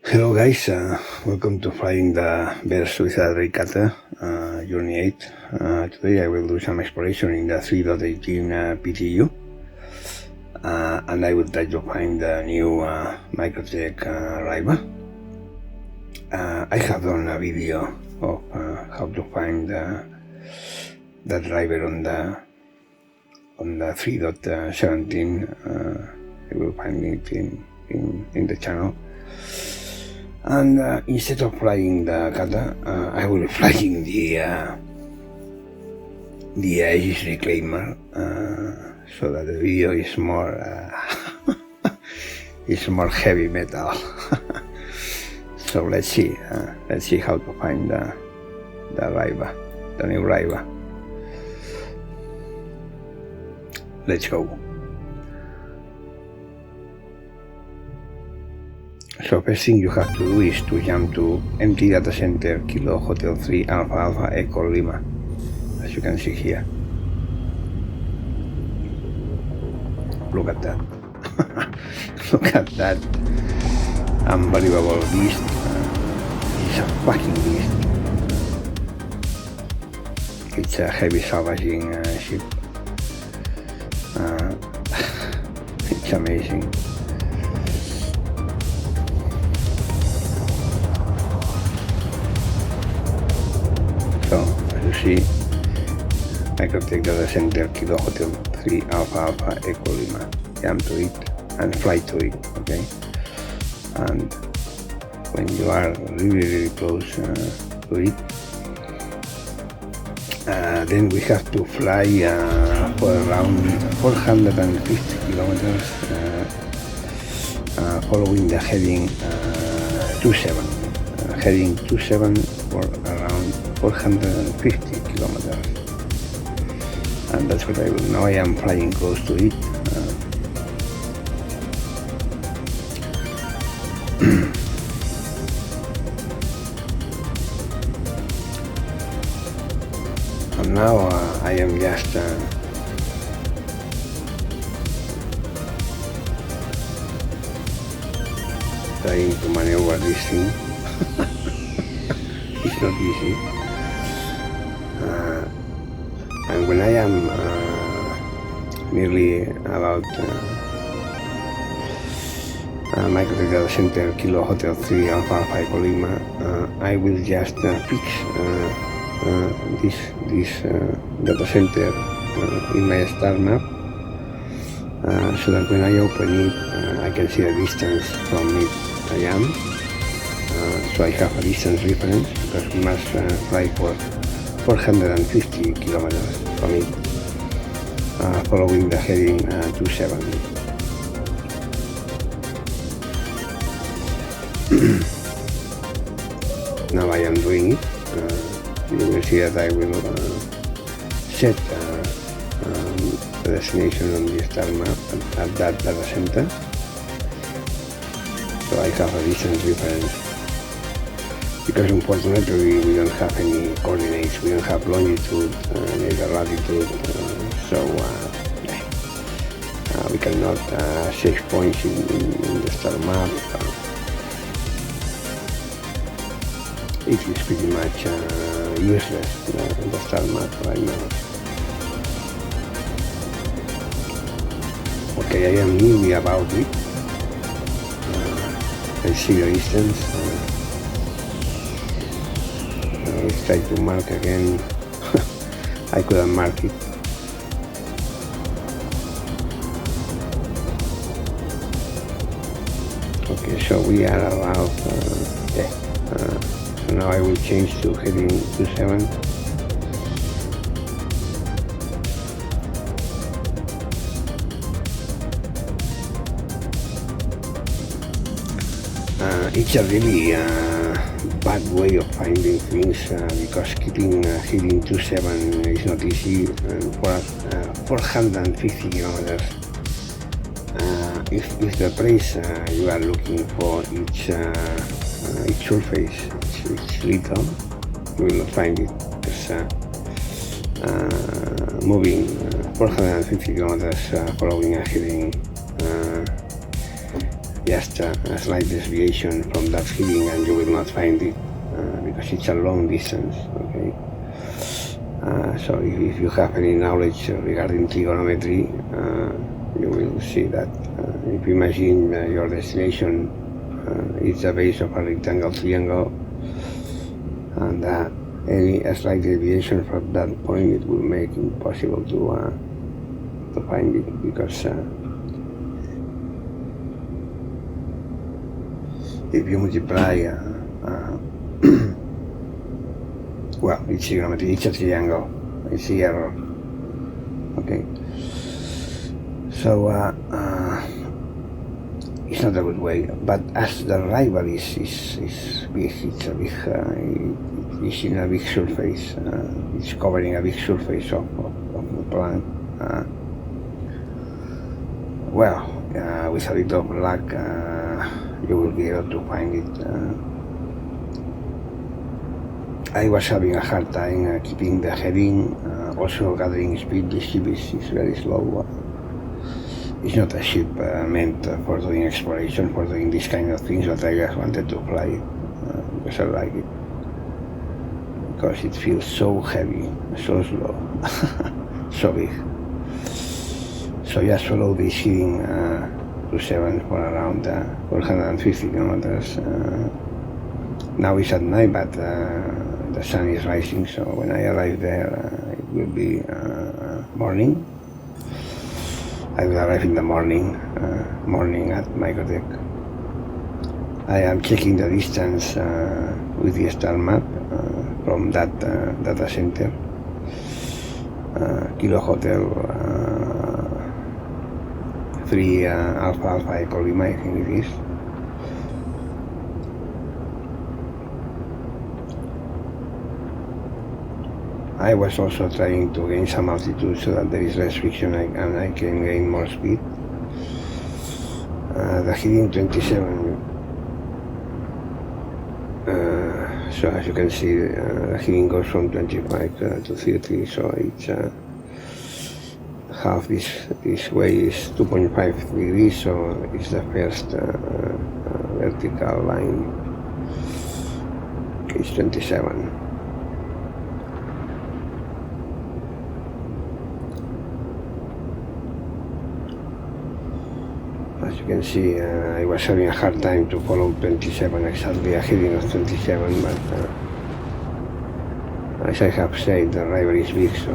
Hello guys, welcome to Flying the Bears with Drake Cutter, Journey 8. Today I will do some exploration in the 3.18 PTU, and I will try to find the new Microtech River. I have done a video of how to find that driver on the 3.17. I will find it in the channel. And instead of flying the cutter, I will be flying the Aegis Reclaimer, so that the video is more more heavy metal. So let's see how to find the new Riva. Let's go. So first thing you have to do is to jump to empty data center Kilo Hotel 3 Alpha Alpha Echo Lima, as you can see here. Look at that. Look at that unbelievable beast. It's a fucking beast. It's a heavy salvaging ship. It's amazing. So, as you see, Microtech Data Center Kilo Hotel 3 Alpha Alpha Echo Lima. Jump to it and fly to it, okay? And when you are really close to it, then we have to fly for around 450 kilometers, following the heading 27. Heading 27 for around 450 kilometers, and that's what I will. Now I am flying close to it. And now I am just trying to maneuver this thing. It's not easy. And when I am nearly about Microtech Data Center Kilo Hotel 3 Alpha Alpha Echo Lima, I will just fix this data center in my star map, so that when I open it, I can see the distance from it I am. So I have a distance reference, because we must fly for 450 kilometers from it, following the heading 27. Now I am doing it. You will see that I will set the destination on the star map at that data center. So I have a distance reference, because unfortunately we don't have any coordinates, we don't have longitude, neither latitude, so we cannot save points in the star map. It is pretty much useless, the star map right now. Okay, I am nearly about it. I see the distance. Let's try to mark again. I couldn't mark it. Okay, so we are about, so now I will change to heading 27. It's a really bad way of finding things, because keeping heading 27 is not easy, and for 450 kilometers. If the place you are looking for each surface, each little, you will not find it, because moving 450 kilometers following a heading just a slight deviation from that heading and you will not find it because it's a long distance, okay? So if you have any knowledge regarding trigonometry, you will see that if you imagine your destination is the base of a rectangle triangle, and any slight deviation from that point, it will make it impossible to find it, because if you multiply well, it's trigonometry, it's a triangle, it's the error, okay? So it's not a good way, but as the rival is big, it's a big, it's in a big surface, it's covering a big surface of the planet. Well, with a little luck, you will be able to find it. I was having a hard time keeping the heading, also gathering speed. The ship is very slow. It's not a ship meant for doing exploration, for doing this kind of things, but I just wanted to fly it because I like it. Because it feels so heavy, so slow, so big. So just follow this heading to 7 for around 450 kilometers. Now it's at night, but the sun is rising, so when I arrive there, it will be morning. I will arrive in the morning at Microtech. I am checking the distance with the star map from that data center. Kilo Hotel 3 Alpha Echo Lima, I think it is. I was also trying to gain some altitude so that there is less friction and I can gain more speed. The heading 27. So as you can see, the heading goes from 25 to 30, so it's half this way is 2.5 degrees, so it's the first vertical line. Okay, it's 27. As you can see, I was having a hard time to follow 27 exactly, a heading of 27, but as I have said, the river is big, so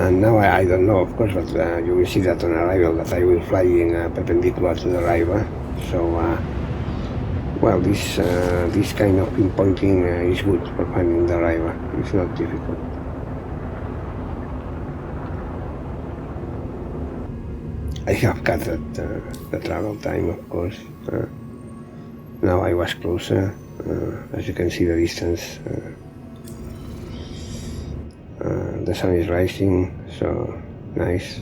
now I don't know, of course, but you will see that on arrival that I will fly in perpendicular to the river. So, well, this kind of pinpointing is good for finding the river. It's not difficult. I have cut the travel time, of course. Now I was closer. As you can see, the distance. The sun is rising, so nice.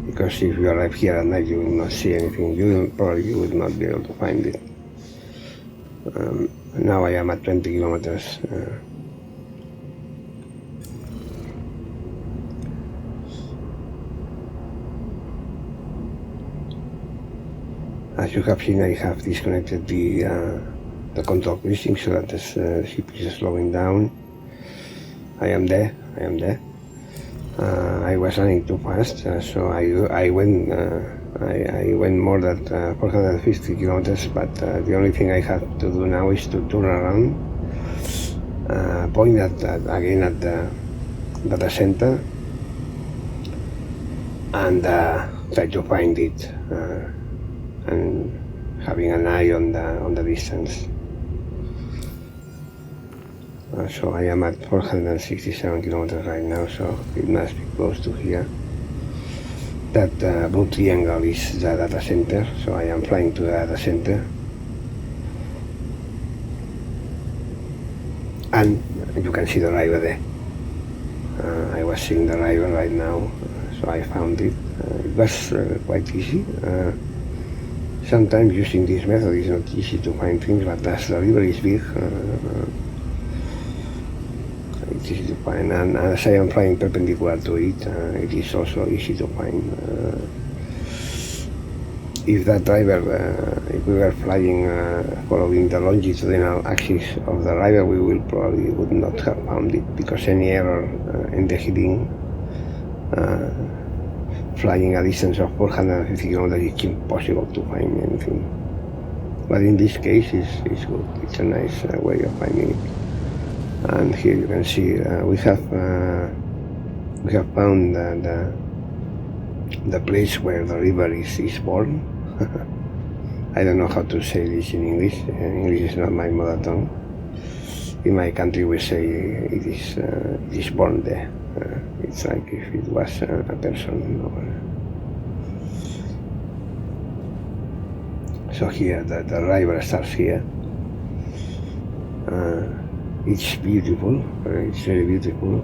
Because if you arrive here at night, you will not see anything. You will not be able to find it. Now I am at 20 kilometers. As you have seen, I have disconnected the control casing so that the ship is slowing down. I am there. I was running too fast, so I went more than 450 kilometers. But the only thing I have to do now is to turn around, point again at the data center, and try to find it. And having an eye on the distance. So I am at 467 kilometers right now, so it must be close to here. That blue triangle is the data center, so I am flying to the data center. And you can see the river there. I was seeing the river right now, so I found it. It was quite easy. Sometimes using this method is not easy to find things, but as the river is big, it's easy to find. And as I am flying perpendicular to it, it is also easy to find if that river, if we were flying following the longitudinal axis of the river, we would not have found it, because any error in the heading flying a distance of 450 kilometers, it's impossible to find anything. But in this case, it's good. It's a nice way of finding it. And here you can see we have found the place where the river is born. I don't know how to say this in English. English is not my mother tongue. In my country, we say it is born there. It's like if it was a person. So here, the river starts here. It's beautiful. It's very beautiful.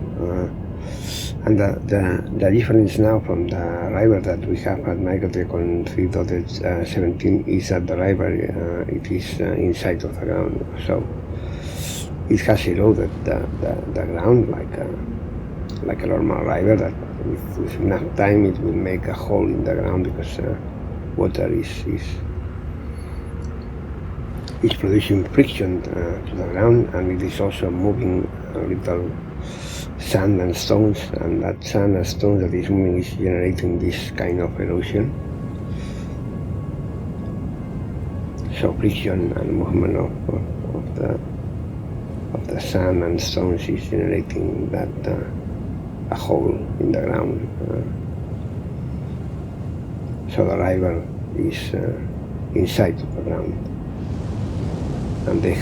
And the difference now from the river that we have at Microtech on 3.18 is that the river it is inside of the ground, so it has eroded the ground like a normal river, that with enough time it will make a hole in the ground, because water is producing friction to the ground, and it is also moving a little sand and stones, and that sand and stones that is moving is generating this kind of erosion. So friction and movement of the sand and stones is generating that a hole in the ground. So the river is inside of the ground, and they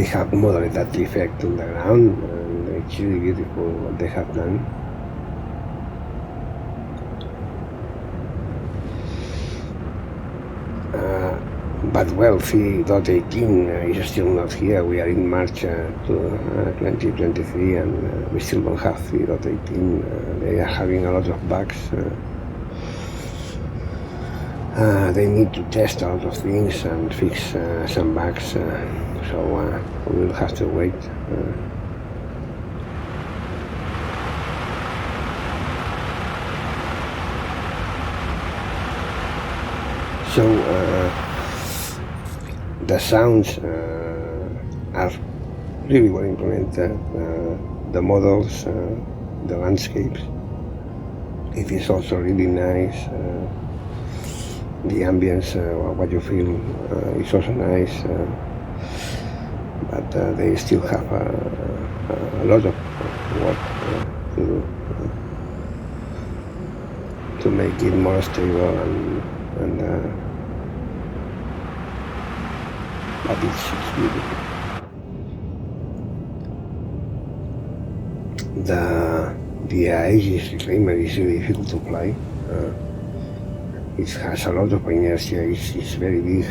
have modeled that effect in the ground, and it's really beautiful what they have done. But well, 3.18 is still not here. We are in March 2023, and we still don't have 3.18. They are having a lot of bugs. They need to test a lot of things and fix some bugs, so we will have to wait. So the sounds are really well implemented. The models, the landscapes, it is also really nice. The ambience, what you feel, is also nice, but they still have a lot of work to do to make it more stable, and but it's beautiful. The Aegis reclaimer is really difficult to fly. It has a lot of inertia. It's very big,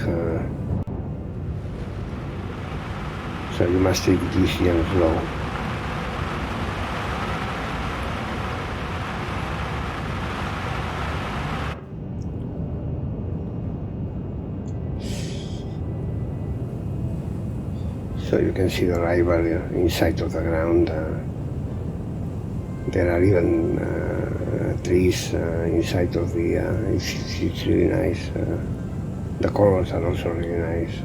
so you must take it easy and slow. So you can see the river inside of the ground. There are even trees inside of the. It's really nice. The colors are also really nice.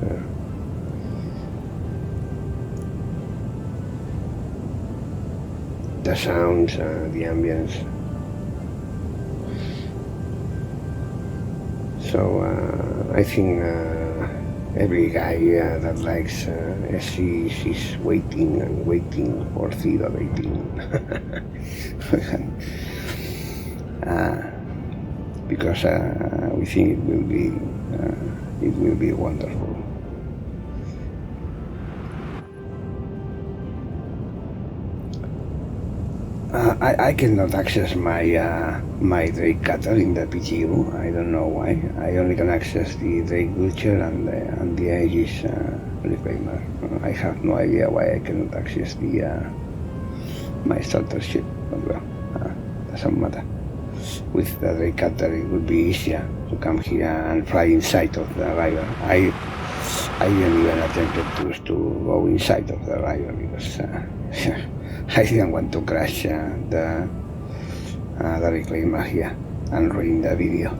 The sounds, the ambience. So I think every guy that likes SC is waiting and waiting for 3.18. Because we think it will be wonderful. I cannot access my Drake cutter in the PTU. I don't know why. I only can access the Drake Butcher and the Aegis reclaimer. I have no idea why I cannot access my starter ship, but well, doesn't matter. With the Drake cutter it would be easier to come here and fly inside of the river. I didn't even attempt to go inside of the river because I didn't want to crash the reclaimer here. and ruin the video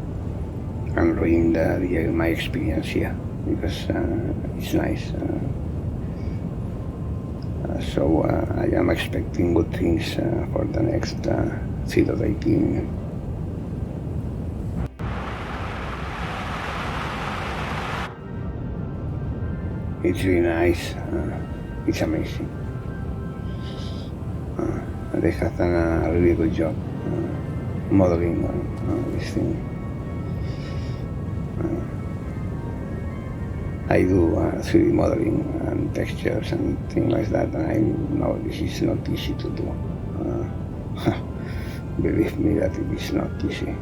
and ruin my experience here, because it's nice. So I am expecting good things for the next 3.18. It's really nice. It's amazing. They have done a really good job modeling on this thing. I do 3D modeling and textures and things like that, and I know this is not easy to do. Believe me that it is not easy.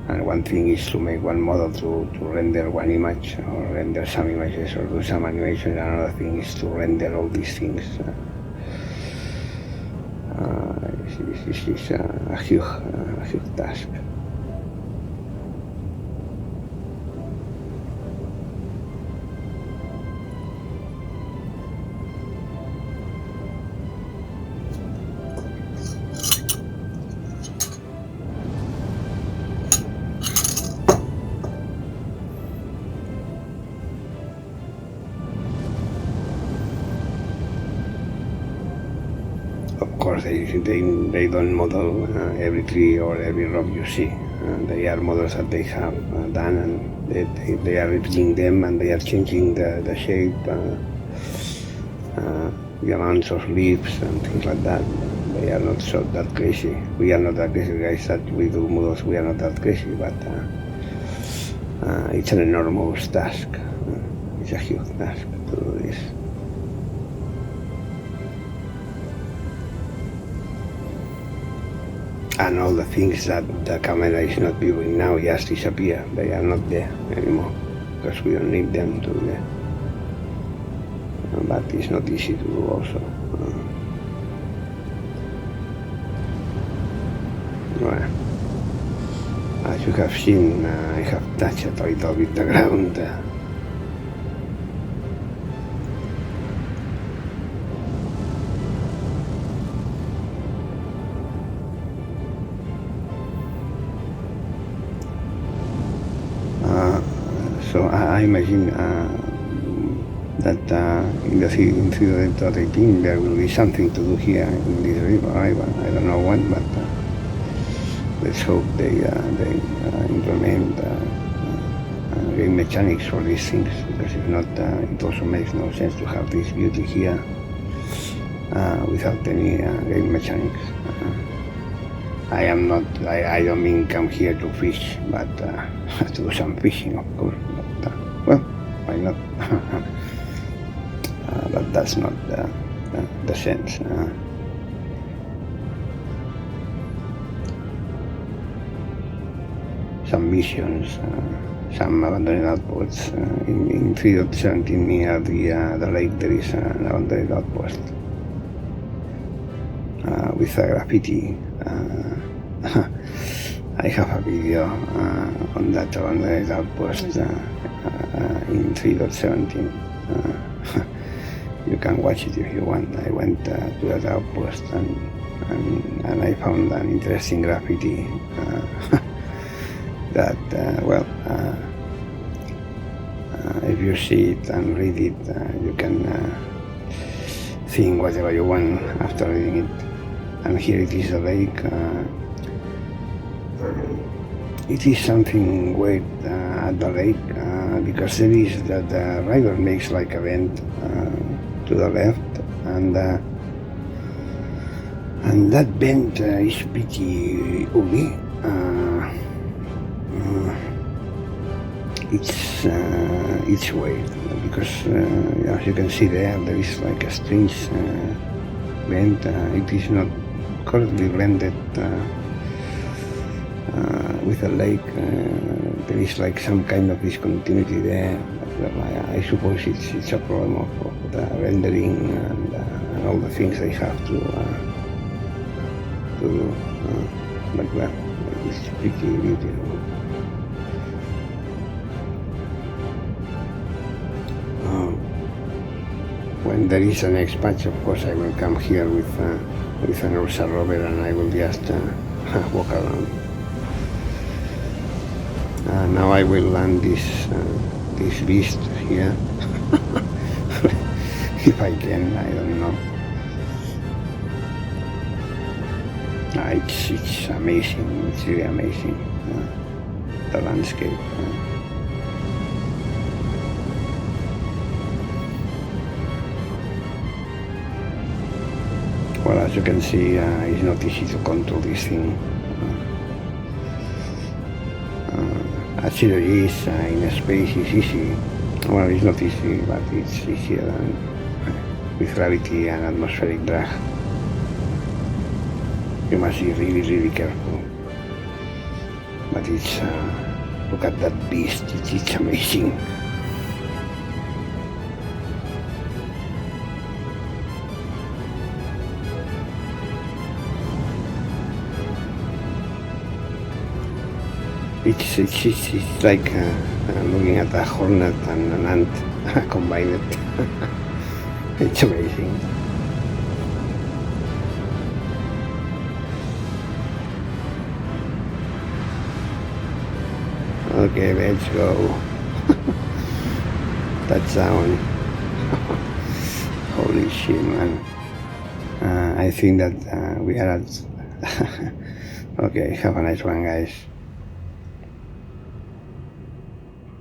And one thing is to make one model to render one image, or render some images, or do some animation. Another thing is to render all these things. This is a huge task. Of course, they don't model every tree or every rock you see. They are models that they have done, and they are repeating them, and they are changing the shape, the amounts of leaves and things like that. They are not so that crazy. We are not that crazy, guys, that we do models. We are not that crazy, but it's an enormous task. It's a huge task to do this. And all the things that the camera is not viewing now just disappear. They are not there anymore, because we don't need them to be there. But it's not easy to do also. Well, as you have seen, I have touched a little bit the ground. So I imagine that in 3.18 there will be something to do here in this river. I don't know what, but let's hope they implement game mechanics for these things, because if not, it also makes no sense to have this beauty here without any game mechanics. I don't mean come here to fish, but to do some fishing, of course. But, well, why not? But that's not the sense. Some missions, some abandoned outposts. In 3.17 near the lake there is an abandoned outpost with a graffiti. I have a video on that abandoned outpost in 3.17. You can watch it if you want. I went to that outpost and I found an interesting graffiti that, if you see it and read it, you can think whatever you want after reading it. And here it is, a lake. It is something weird at the lake, because there is the river makes like a bend to the left, and that bend is pretty ugly. It's weird, because as you can see there is like a strange bend. It is not correctly blended with a lake. There is like some kind of discontinuity there. I suppose it's a problem of the rendering and all the things they have to do. But well, it's pretty beautiful. When there is a next patch, of course, I will come here with with an Ursa rover, and I will just walk around. Now I will land this beast here. If I can, I don't know. It's amazing. It's really amazing. The landscape. Well, as you can see, it's not easy to control this thing. Actually, is in space is easy. Well, it's not easy, but it's easier than with gravity and atmospheric drag. You must be really, really careful. But it's look at that beast. It's amazing. It's like looking at a hornet and an ant combined. It's amazing. Okay, let's go. That sound. Holy shit, man. I think that we are at... Okay, have a nice one, guys.